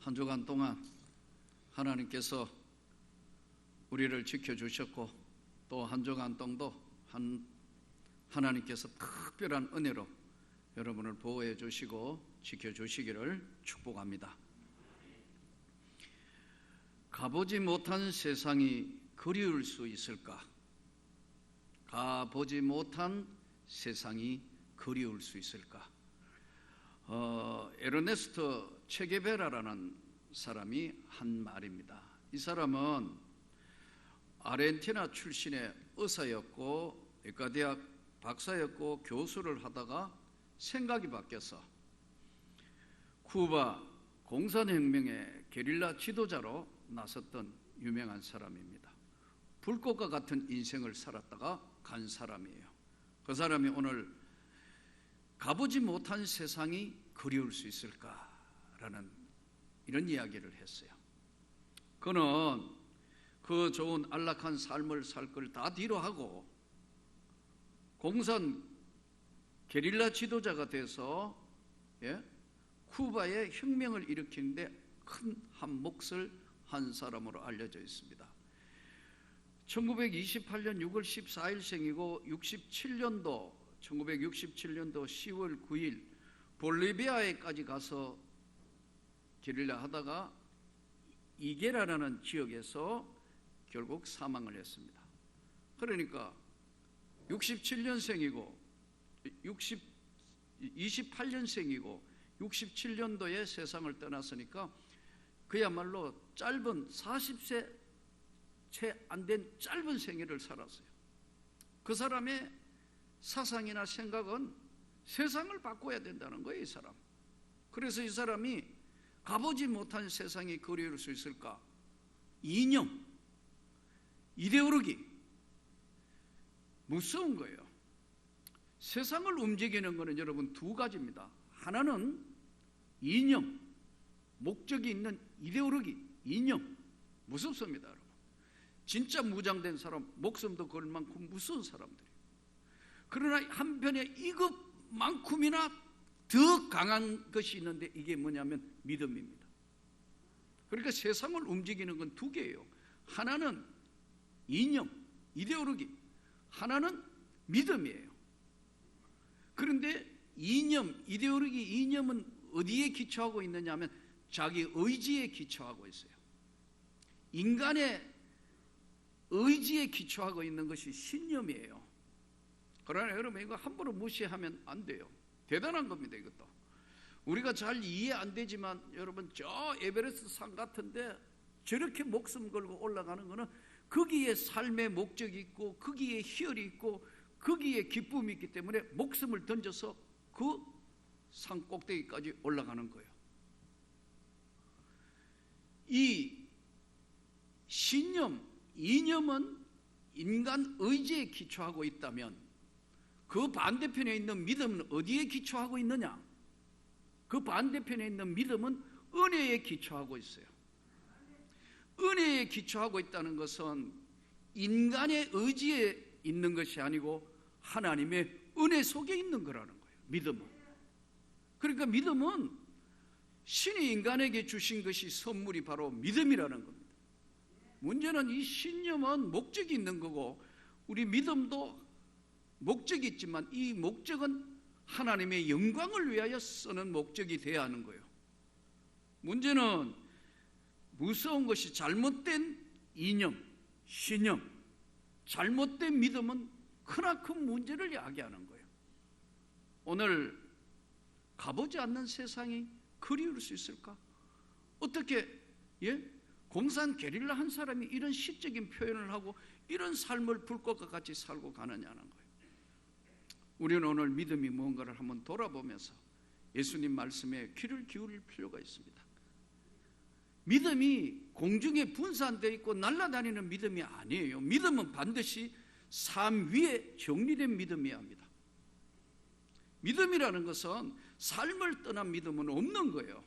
한 주간 동안 하나님께서 우리를 지켜주셨고 또 한 주간 동도 하나님께서 특별한 은혜로 여러분을 보호해 주시고 지켜주시기를 축복합니다. 가보지 못한 세상이 그리울 수 있을까? 가보지 못한 세상이 그리울 수 있을까? 에르네스토 체게베라라는 사람이 한 말입니다. 이 사람은 아르헨티나 출신의 의사였고 의과대학 박사였고 교수를 하다가 생각이 바뀌어서 쿠바 공산혁명의 게릴라 지도자로 나섰던 유명한 사람입니다. 불꽃과 같은 인생을 살았다가 간 사람이에요. 그 사람이 오늘 가보지 못한 세상이 그리울 수 있을까라는 이런 이야기를 했어요. 그는 그 좋은 안락한 삶을 살 걸 다 뒤로 하고 공산 게릴라 지도자가 돼서 쿠바의 혁명을 일으키는데 큰 한 몫을 한 사람으로 알려져 있습니다. 1928년 6월 14일생이고 1967년도 10월 9일 볼리비아에까지 가서 게릴라 하다가 이게라라는 지역에서 결국 사망을 했습니다. 그러니까 68년생이고 67년도에 세상을 떠났으니까 그야말로 짧은 40세 채 안 된 짧은 생애를 살았어요. 그 사람의 사상이나 생각은 세상을 바꿔야 된다는 거예요, 이 사람. 그래서 이 사람이 가보지 못한 세상이 그리울 수 있을까? 이념, 이데올로기, 무서운 거예요. 세상을 움직이는 것은 여러분 두 가지입니다. 하나는 이념, 목적이 있는 이데올로기, 이념, 무섭습니다, 여러분. 진짜 무장된 사람, 목숨도 걸 만큼 무서운 사람들이에요. 그러나 한편에 이것만큼이나 더 강한 것이 있는데 이게 뭐냐면 믿음입니다. 그러니까 세상을 움직이는 건 두 개예요. 하나는 이념, 이데올로기, 하나는 믿음이에요. 그런데 이념, 이데올로기, 이념은 어디에 기초하고 있느냐 하면 자기 의지에 기초하고 있어요. 인간의 의지에 기초하고 있는 것이 신념이에요. 그러나 여러분 이거 함부로 무시하면 안 돼요. 대단한 겁니다, 이것도. 우리가 잘 이해 안 되지만 여러분 저 에베레스트 산 같은데 저렇게 목숨 걸고 올라가는 거는 거기에 삶의 목적이 있고 거기에 희열이 있고 거기에 기쁨이 있기 때문에 목숨을 던져서 그 산 꼭대기까지 올라가는 거예요. 이 신념, 이념은 인간 의지에 기초하고 있다면 그 반대편에 있는 믿음은 어디에 기초하고 있느냐? 그 반대편에 있는 믿음은 은혜에 기초하고 있어요. 은혜에 기초하고 있다는 것은 인간의 의지에 있는 것이 아니고 하나님의 은혜 속에 있는 거라는 거예요, 믿음은. 그러니까 믿음은 신이 인간에게 주신 것이 선물이 바로 믿음이라는 겁니다. 문제는 이 신념은 목적이 있는 거고 우리 믿음도 목적이 있지만 이 목적은 하나님의 영광을 위하여 쓰는 목적이 되어야 하는 거예요. 문제는 무서운 것이 잘못된 이념, 신념, 잘못된 믿음은 크나큰 문제를 야기하는 거예요. 오늘 가보지 않는 세상이 그리울 수 있을까? 어떻게 공산 게릴라 한 사람이 이런 시적인 표현을 하고 이런 삶을 불꽃과 같이 살고 가느냐는 거예요. 우리는 오늘 믿음이 무언가를 한번 돌아보면서 예수님 말씀에 귀를 기울일 필요가 있습니다. 믿음이 공중에 분산되어 있고 날아다니는 믿음이 아니에요. 믿음은 반드시 삶 위에 정리된 믿음이어야 합니다. 믿음이라는 것은 삶을 떠난 믿음은 없는 거예요.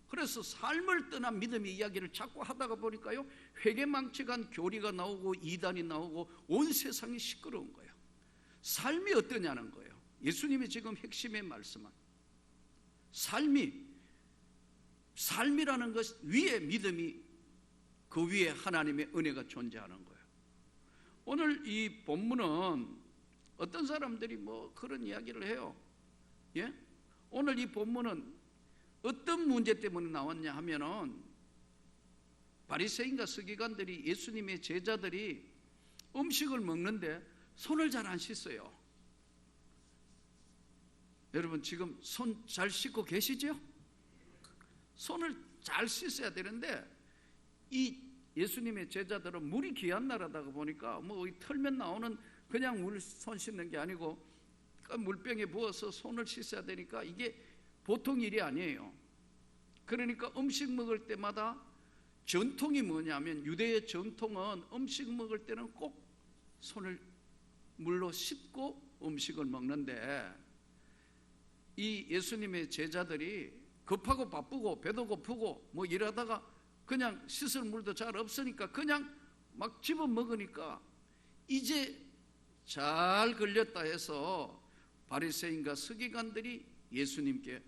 그래서 삶을 떠난 믿음의 이야기를 자꾸 하다가 보니까요, 회개망측한 교리가 나오고 이단이 나오고 온 세상이 시끄러운 거예요. 삶이 어떠냐는 거예요. 예수님이 지금 핵심의 말씀은 삶이 삶이라는 것 위에 믿음이, 그 위에 하나님의 은혜가 존재하는 거예요. 오늘 이 본문은 어떤 사람들이 뭐 그런 이야기를 해요. 예? 오늘 이 본문은 어떤 문제 때문에 나왔냐 하면은 바리새인과 서기관들이, 예수님의 제자들이 음식을 먹는데 손을 잘 안 씻어요. 여러분 지금 손 잘 씻고 계시죠? 손을 잘 씻어야 되는데 이 예수님의 제자들은 물이 귀한 나라다 보니까 뭐 털면 나오는 그냥 물 손 씻는 게 아니고 물병에 부어서 손을 씻어야 되니까 이게 보통 일이 아니에요. 그러니까 음식 먹을 때마다 전통이 뭐냐면, 유대의 전통은 음식 먹을 때는 꼭 손을 물로 씻고 음식을 먹는데, 이 예수님의 제자들이 급하고 바쁘고 배도 고프고 뭐 이러다가 그냥 씻을 물도 잘 없으니까 그냥 막 집어 먹으니까 이제 잘 걸렸다 해서 바리새인과 서기관들이 예수님께,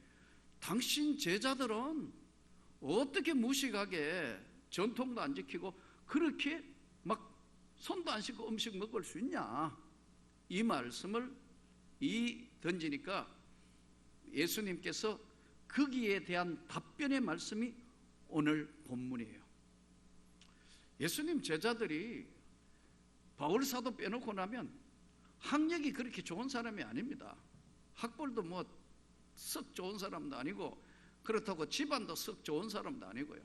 당신 제자들은 어떻게 무식하게 전통도 안 지키고 그렇게 막 손도 안 씻고 음식 먹을 수 있냐, 이 말씀을 던지니까 예수님께서 거기에 대한 답변의 말씀이 오늘 본문이에요. 예수님 제자들이 바울 사도 빼놓고 나면 학력이 그렇게 좋은 사람이 아닙니다. 학벌도 뭐 썩 좋은 사람도 아니고, 그렇다고 집안도 썩 좋은 사람도 아니고요.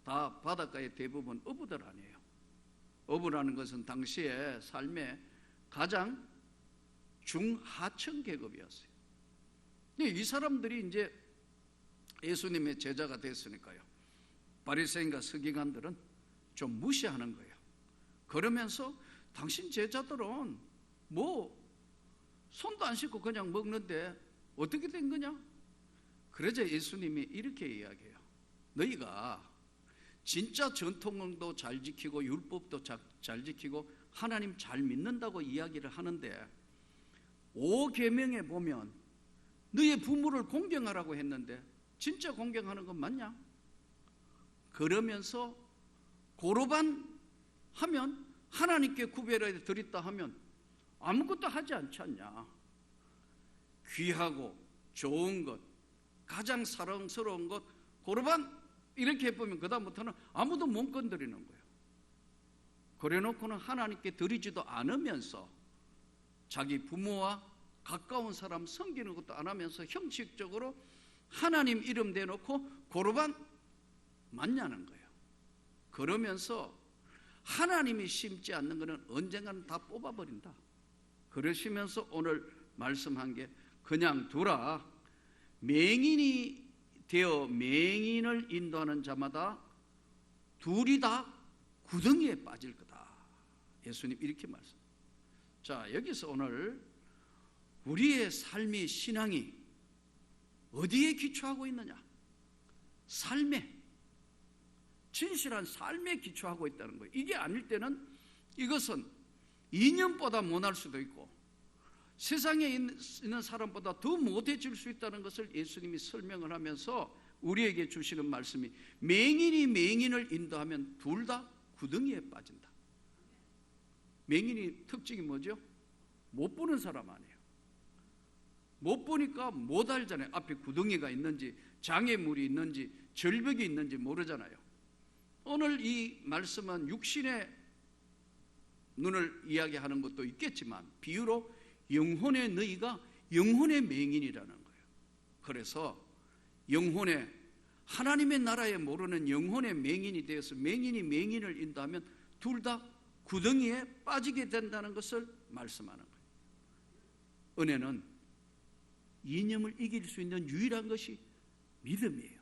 다 바닷가의 대부분 어부들 아니에요. 어부라는 것은 당시의 삶의 가장 중하층 계급이었어요. 이 사람들이 이제 예수님의 제자가 됐으니까요, 바리새인과 서기관들은 좀 무시하는 거예요. 그러면서 당신 제자들은 뭐 손도 안 씻고 그냥 먹는데 어떻게 된 거냐? 그러자 예수님이 이렇게 이야기해요. 너희가 진짜 전통도 잘 지키고 율법도 잘 지키고 하나님 잘 믿는다고 이야기를 하는데, 5계명에 보면 너의 부모를 공경하라고 했는데 진짜 공경하는 건 맞냐? 그러면서 고르반 하면 하나님께 구별해 드렸다 하면 아무것도 하지 않지 않냐? 귀하고 좋은 것, 가장 사랑스러운 것 고르반 이렇게 해보면 그 다음부터는 아무도 못 건드리는 거예요. 그래놓고는 하나님께 드리지도 않으면서 자기 부모와 가까운 사람 섬기는 것도 안 하면서 형식적으로 하나님 이름 대놓고 고르반 맞냐는 거예요. 그러면서 하나님이 심지 않는 것은 언젠가는 다 뽑아버린다. 그러시면서 오늘 말씀한 게, 그냥 두라. 맹인이 되어 맹인을 인도하는 자마다 둘이 다 구덩이에 빠질 거다. 예수님 이렇게 말씀. 자, 여기서 오늘 우리의 삶의 신앙이 어디에 기초하고 있느냐? 삶에, 진실한 삶에 기초하고 있다는 거예요. 이게 아닐 때는 이것은 이념보다 못할 수도 있고 세상에 있는 사람보다 더 못해질 수 있다는 것을 예수님이 설명을 하면서 우리에게 주시는 말씀이, 맹인이 맹인을 인도하면 둘 다 구덩이에 빠진다. 맹인이 특징이 뭐죠? 못 보는 사람 아니에요. 못 보니까 못 알잖아요. 앞에 구덩이가 있는지 장애물이 있는지 절벽이 있는지 모르잖아요. 오늘 이 말씀은 육신의 눈을 이야기하는 것도 있겠지만 비유로 영혼의 너희가 영혼의 맹인이라는 거예요. 그래서 영혼의, 하나님의 나라에 모르는 영혼의 맹인이 되어서 맹인이 맹인을 인도하면 둘 다 구덩이에 빠지게 된다는 것을 말씀하는 거예요. 은혜는 이념을 이길 수 있는 유일한 것이 믿음이에요.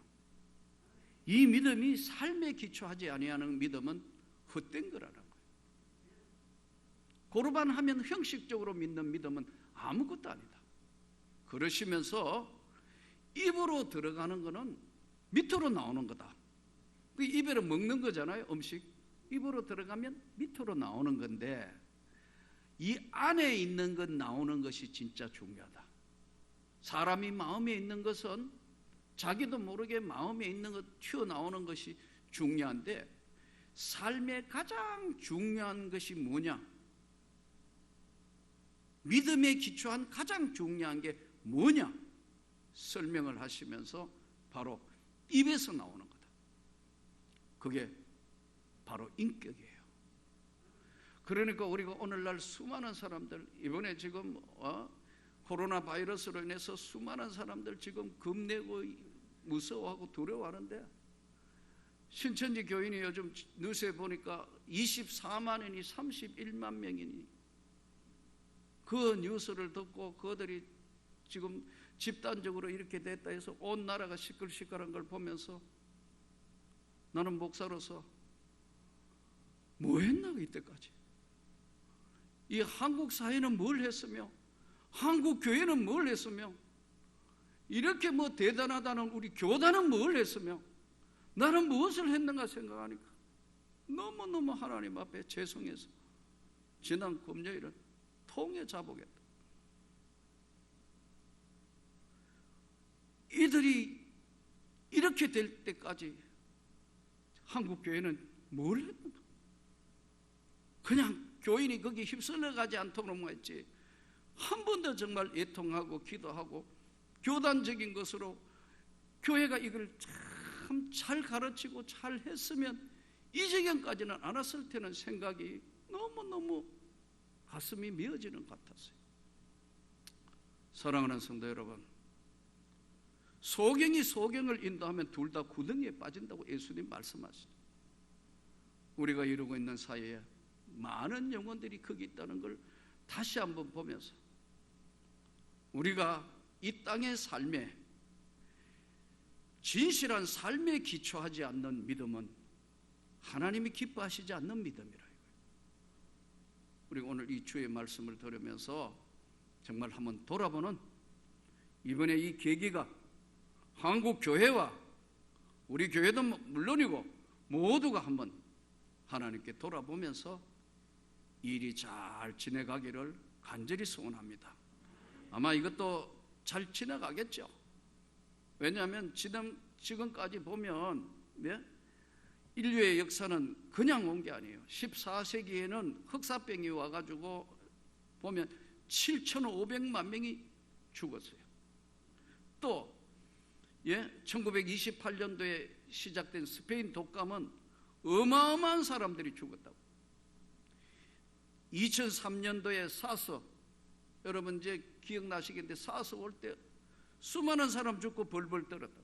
이 믿음이 삶에 기초하지 아니하는 믿음은 헛된 거라는 거예요. 고르반 하면 형식적으로 믿는 믿음은 아무것도 아니다. 그러시면서 입으로 들어가는 거는 밑으로 나오는 거다. 입으로 먹는 거잖아요. 음식 입으로 들어가면 밑으로 나오는 건데, 이 안에 있는 것 나오는 것이 진짜 중요하다. 사람이 마음에 있는 것은 자기도 모르게 마음에 있는 것 튀어나오는 것이 중요한데, 삶의 가장 중요한 것이 뭐냐? 믿음에 기초한 가장 중요한 게 뭐냐? 설명을 하시면서 바로 입에서 나오는 거다. 그게 바로 인격이에요. 그러니까 우리가 오늘날 수많은 사람들, 이번에 지금 코로나 바이러스로 인해서 수많은 사람들 지금 겁내고 무서워하고 두려워하는데, 신천지 교인이 요즘 뉴스에 보니까 24만인이 31만 명이니, 그 뉴스를 듣고 그들이 지금 집단적으로 이렇게 됐다 해서 온 나라가 시끌시끌한 걸 보면서 나는 목사로서 뭐 했나 이때까지? 이 한국 사회는 뭘 했으며, 한국 교회는 뭘 했으며, 이렇게 뭐 대단하다는 우리 교단은 뭘 했으며, 나는 무엇을 했는가 생각하니까 너무너무 하나님 앞에 죄송해서 지난 금요일은 통에 자복했다. 이들이 이렇게 될 때까지 한국 교회는 뭘 했는가? 그냥 교인이 거기 휩쓸려 가지 않도록 했지, 한 번도 정말 애통하고 기도하고 교단적인 것으로 교회가 이걸 참 잘 가르치고 잘 했으면 이 지경까지는 안 왔을 테는 생각이 너무너무 가슴이 미어지는 것 같았어요. 사랑하는 성도 여러분, 소경이 소경을 인도하면 둘 다 구덩이에 빠진다고 예수님 말씀하시죠. 우리가 이루고 있는 사회에 많은 영혼들이 거기 있다는 걸 다시 한번 보면서, 우리가 이 땅의 삶에 진실한 삶에 기초하지 않는 믿음은 하나님이 기뻐하시지 않는 믿음이라. 우리가 오늘 이 주의 말씀을 들으면서 정말 한번 돌아보는, 이번에 이 계기가 한국 교회와 우리 교회도 물론이고 모두가 한번 하나님께 돌아보면서 일이 잘 지내가기를 간절히 소원합니다. 아마 이것도 잘 지나가겠죠. 왜냐하면 지금까지 보면 인류의 역사는 그냥 온 게 아니에요. 14세기에는 흑사병이 와가지고 보면 7,500만 명이 죽었어요. 또 1928년도에 시작된 스페인 독감은 어마어마한 사람들이 죽었다고. 2003년도에 사스, 여러분 이제 기억나시겠는데 사스 올 때 수많은 사람 죽고 벌벌 떨었다고.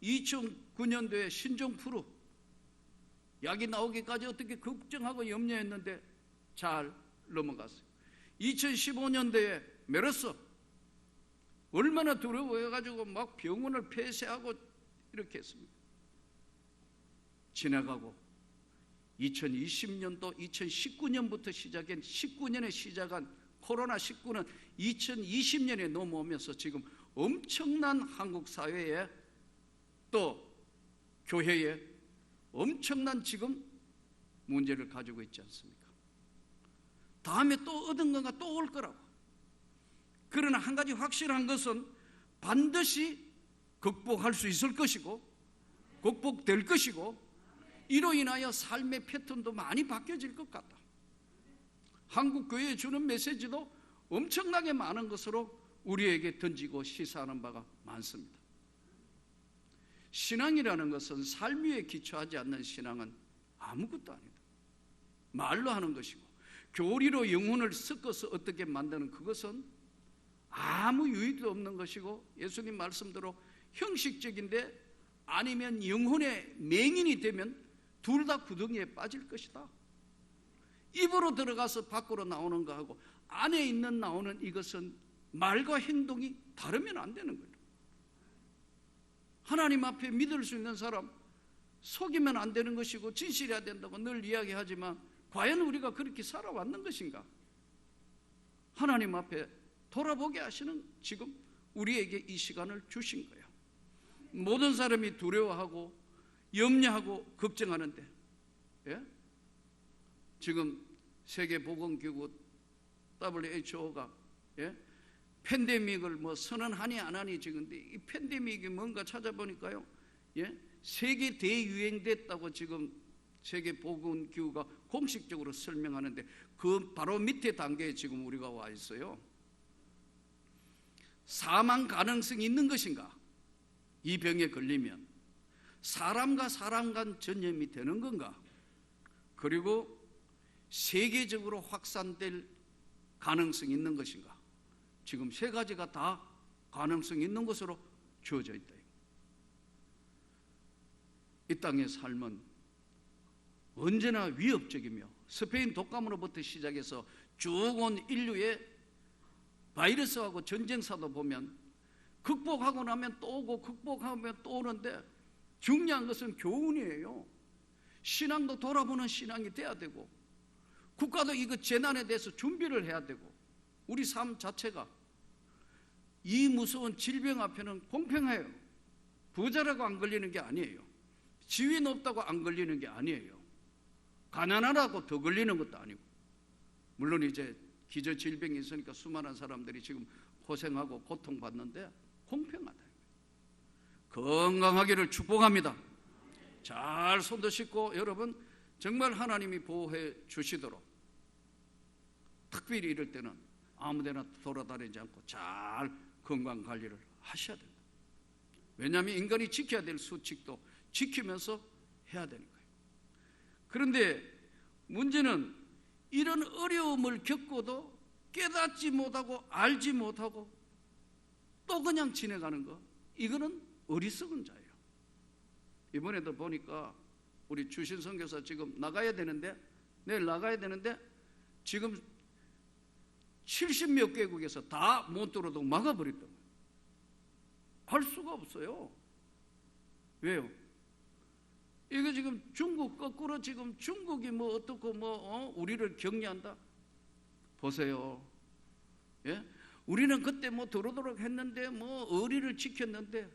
2009년도에 신종플루, 약이 나오기까지 어떻게 걱정하고 염려했는데 잘 넘어갔어요. 2015년도에 메르스, 얼마나 두려워해가지고 막 병원을 폐쇄하고 이렇게 했습니다. 지나가고 2020년도 2019년부터 시작한 19년에 시작한 코로나19는 2020년에 넘어오면서 지금 엄청난 한국 사회에 또 교회에 엄청난 지금 문제를 가지고 있지 않습니까? 다음에 또 얻은 건가 또 올 거라고. 그러나 한 가지 확실한 것은 반드시 극복할 수 있을 것이고 극복될 것이고, 이로 인하여 삶의 패턴도 많이 바뀌어질 것 같다. 한국 교회에 주는 메시지도 엄청나게 많은 것으로 우리에게 던지고 시사하는 바가 많습니다. 신앙이라는 것은 삶 위에 기초하지 않는 신앙은 아무것도 아니다. 말로 하는 것이고 교리로 영혼을 섞어서 어떻게 만드는 그것은 아무 유익도 없는 것이고, 예수님 말씀대로 형식적인데 아니면 영혼의 맹인이 되면 둘 다 구덩이에 빠질 것이다. 입으로 들어가서 밖으로 나오는 거하고 안에 있는 나오는 이것은 말과 행동이 다르면 안 되는 거예요. 하나님 앞에 믿을 수 있는 사람, 속이면 안 되는 것이고 진실해야 된다고 늘 이야기하지만 과연 우리가 그렇게 살아왔는 것인가? 하나님 앞에 돌아보게 하시는 지금 우리에게 이 시간을 주신 거예요. 모든 사람이 두려워하고 염려하고 걱정하는데, 지금 세계보건기구 WHO가 팬데믹을 뭐 선언하니 안 하니 지금 이 팬데믹이 뭔가 찾아보니까요, 예? 세계 대유행됐다고 지금 세계보건기구가 공식적으로 설명하는데 그 바로 밑에 단계에 지금 우리가 와 있어요. 사망 가능성이 있는 것인가? 이 병에 걸리면 사람과 사람 간 전염이 되는 건가? 그리고 세계적으로 확산될 가능성이 있는 것인가? 지금 세 가지가 다 가능성이 있는 것으로 주어져 있다. 이 땅의 삶은 언제나 위협적이며 스페인 독감으로부터 시작해서 쭉 온 인류의 바이러스하고 전쟁사도 보면 극복하고 나면 또 오고 극복하면 또 오는데 중요한 것은 교훈이에요. 신앙도 돌아보는 신앙이 돼야 되고 국가도 이거 재난에 대해서 준비를 해야 되고 우리 삶 자체가 이 무서운 질병 앞에는 공평해요. 부자라고 안 걸리는 게 아니에요. 지위 높다고 안 걸리는 게 아니에요. 가난하다고 더 걸리는 것도 아니고. 물론 이제 기저질병이 있으니까 수많은 사람들이 지금 고생하고 고통받는데 공평하다. 건강하기를 축복합니다. 잘 손도 씻고 여러분 정말 하나님이 보호해 주시도록 특별히 이럴 때는 아무데나 돌아다니지 않고 잘 건강관리를 하셔야 된다. 왜냐하면 인간이 지켜야 될 수칙도 지키면서 해야 되는 거예요. 그런데 문제는 이런 어려움을 겪고도 깨닫지 못하고 알지 못하고 또 그냥 지내가는 거, 이거는 어리석은 자예요. 이번에도 보니까 우리 주신 선교사 지금 나가야 되는데, 내일 나가야 되는데 지금 70몇 개국에서 다 못 들어도 막아버렸다고. 할 수가 없어요. 왜요? 이게 지금 중국 거꾸로 지금 중국이 뭐 어떻고 우리를 격려한다. 보세요. 예? 우리는 그때 뭐 들어오도록 했는데 뭐 의리를 지켰는데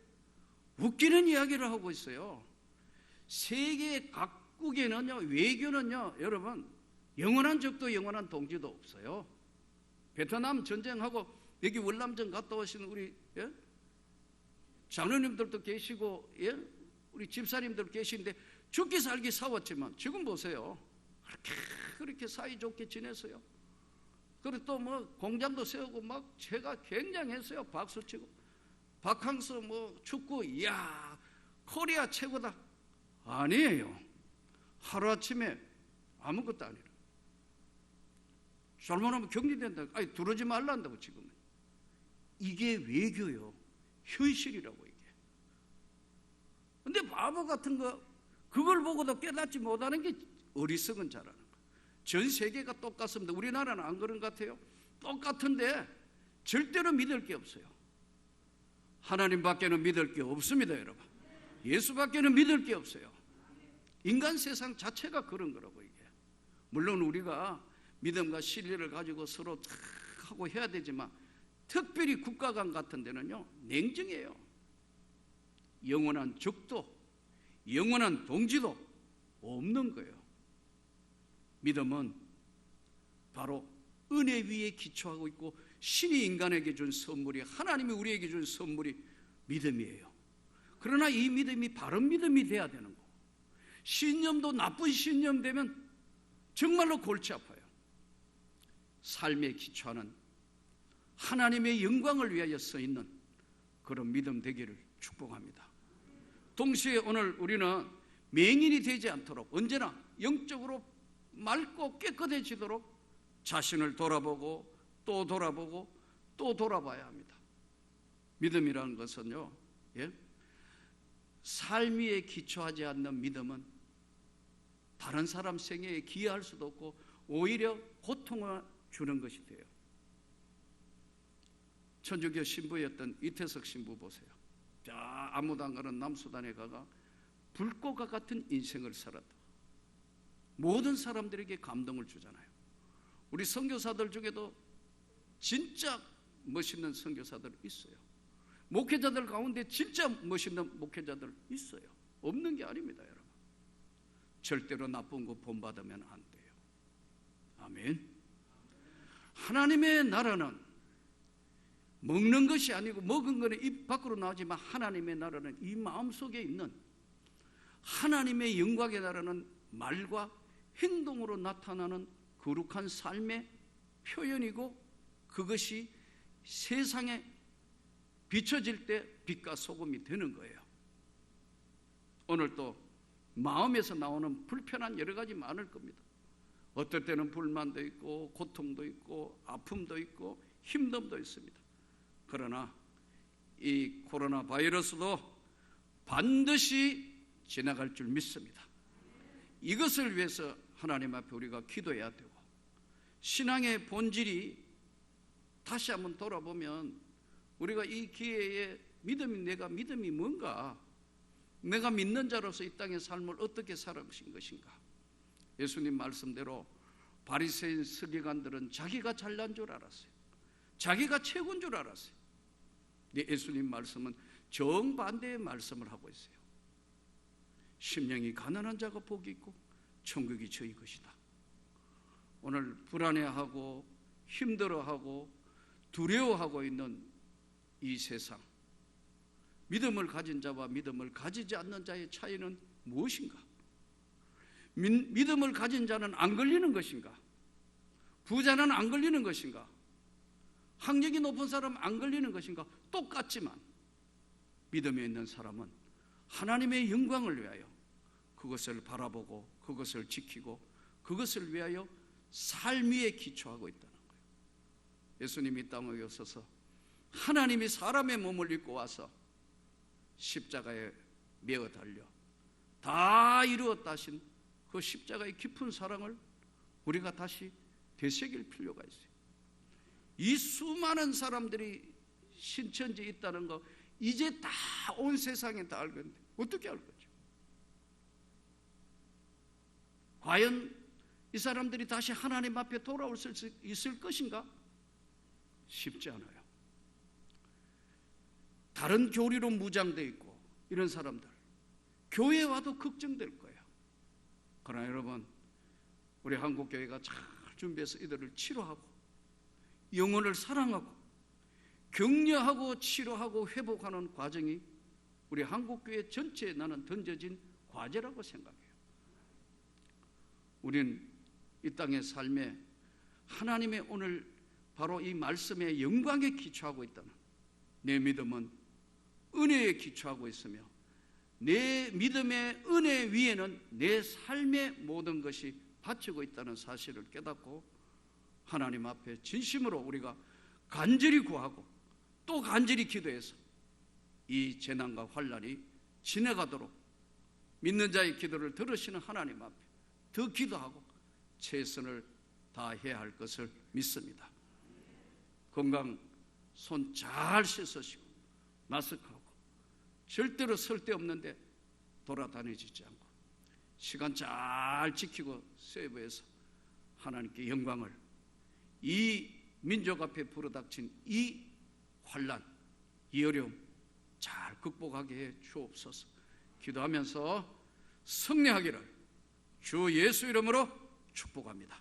웃기는 이야기를 하고 있어요. 세계 각국에는요, 외교는요, 여러분 영원한 적도 영원한 동지도 없어요. 베트남 전쟁하고 여기 월남전 갔다 오신 우리 장로님들도 계시고 우리 집사님들 계신데 죽기 살기 싸웠지만 지금 보세요. 그렇게 사이좋게 지냈어요. 그리고 또 뭐 공장도 세우고 막 제가 굉장했어요. 박수치고 바캉스 뭐 축구 이야 코리아 최고다. 아니에요. 하루아침에 아무것도 아니라 잘못하면 격리된다. 아니 들어오지 말란다고 지금은. 이게 외교요. 현실이라고 이게. 근데 바보 같은 거 그걸 보고도 깨닫지 못하는 게 어리석은 자라는 거. 전 세계가 똑같습니다. 우리나라는 안 그런 것 같아요. 똑같은데 절대로 믿을 게 없어요. 하나님밖에는 믿을 게 없습니다, 여러분. 예수밖에는 믿을 게 없어요. 인간 세상 자체가 그런 거라고 이게. 물론 우리가 믿음과 신뢰를 가지고 서로 하고 해야 되지만 특별히 국가관 같은 데는요 냉정해요. 영원한 적도 영원한 동지도 없는 거예요. 믿음은 바로 은혜 위에 기초하고 있고 신이 인간에게 준 선물이 하나님이 우리에게 준 선물이 믿음이에요. 그러나 이 믿음이 바른 믿음이 돼야 되는 거고 신념도 나쁜 신념 되면 정말로 골치 아파요. 삶에 기초하는 하나님의 영광을 위하여 서 있는 그런 믿음 되기를 축복합니다. 동시에 오늘 우리는 맹인이 되지 않도록 언제나 영적으로 맑고 깨끗해지도록 자신을 돌아보고 또 돌아보고 또 돌아봐야 합니다. 믿음이라는 것은요, 삶 위에 기초하지 않는 믿음은 다른 사람 생애에 기여할 수도 없고 오히려 고통을 주는 것이 돼요. 천주교 신부였던 이태석 신부 보세요. 자, 아무도 안 가는 남수단에 가가 불꽃과 같은 인생을 살았다. 모든 사람들에게 감동을 주잖아요. 우리 선교사들 중에도 진짜 멋있는 선교사들 있어요. 목회자들 가운데 진짜 멋있는 목회자들 있어요. 없는 게 아닙니다, 여러분. 절대로 나쁜 거 본받으면 안 돼요. 아멘. 하나님의 나라는 먹는 것이 아니고 먹은 거는 입 밖으로 나오지만 하나님의 나라는 이 마음속에 있는 하나님의 영광의 나라는 말과 행동으로 나타나는 거룩한 삶의 표현이고 그것이 세상에 비춰질 때 빛과 소금이 되는 거예요. 오늘 또 마음에서 나오는 불편한 여러 가지 많을 겁니다. 어떨 때는 불만도 있고 고통도 있고 아픔도 있고 힘듦도 있습니다. 그러나 이 코로나 바이러스도 반드시 지나갈 줄 믿습니다. 이것을 위해서 하나님 앞에 우리가 기도해야 되고, 신앙의 본질이 다시 한번 돌아보면 우리가 이 기회에 내가 믿음이 뭔가, 내가 믿는 자로서 이 땅의 삶을 어떻게 살아가신 것인가. 예수님 말씀대로 바리새인 서기관들은 자기가 잘난 줄 알았어요. 자기가 최고인 줄 알았어요. 근데 예수님 말씀은 정반대의 말씀을 하고 있어요. 심령이 가난한 자가 복이 있고 천국이 저희 것이다. 오늘 불안해하고 힘들어하고 두려워하고 있는 이 세상, 믿음을 가진 자와 믿음을 가지지 않는 자의 차이는 무엇인가? 믿음을 가진 자는 안 걸리는 것인가? 부자는 안 걸리는 것인가? 학력이 높은 사람은 안 걸리는 것인가? 똑같지만 믿음에 있는 사람은 하나님의 영광을 위하여 그것을 바라보고 그것을 지키고 그것을 위하여 삶 위에 기초하고 있다는 거예요. 예수님이 이 땅에 오셔서 하나님이 사람의 몸을 입고 와서 십자가에 매어 달려 다 이루었다 하신 그 십자가의 깊은 사랑을 우리가 다시 되새길 필요가 있어요. 이 수많은 사람들이 신천지에 있다는 거 이제 다 온 세상에 다 알겠는데 어떻게 알 거죠? 과연 이 사람들이 다시 하나님 앞에 돌아올 수 있을 것인가? 쉽지 않아요. 다른 교리로 무장되어 있고 이런 사람들 교회 와도 걱정될 거예요. 그러나 여러분, 우리 한국교회가 잘 준비해서 이들을 치료하고 영혼을 사랑하고 격려하고 치료하고 회복하는 과정이 우리 한국교회 전체에 나는 던져진 과제라고 생각해요. 우린 이 땅의 삶에 하나님의 오늘 바로 이 말씀의 영광에 기초하고 있다는, 내 믿음은 은혜에 기초하고 있으며 내 믿음의 은혜 위에는 내 삶의 모든 것이 바치고 있다는 사실을 깨닫고 하나님 앞에 진심으로 우리가 간절히 구하고 또 간절히 기도해서 이 재난과 환난이 지나가도록 믿는 자의 기도를 들으시는 하나님 앞에 더 기도하고 최선을 다해야 할 것을 믿습니다. 건강 손 잘 씻으시고 마스크하고 절대로 쓸데없는데 돌아다니지 않고 시간 잘 지키고 세이브해서 하나님께 영광을, 이 민족 앞에 불어닥친 이 환난, 이 어려움 잘 극복하게 해 주옵소서. 기도하면서 승리하기를 주 예수 이름으로 축복합니다.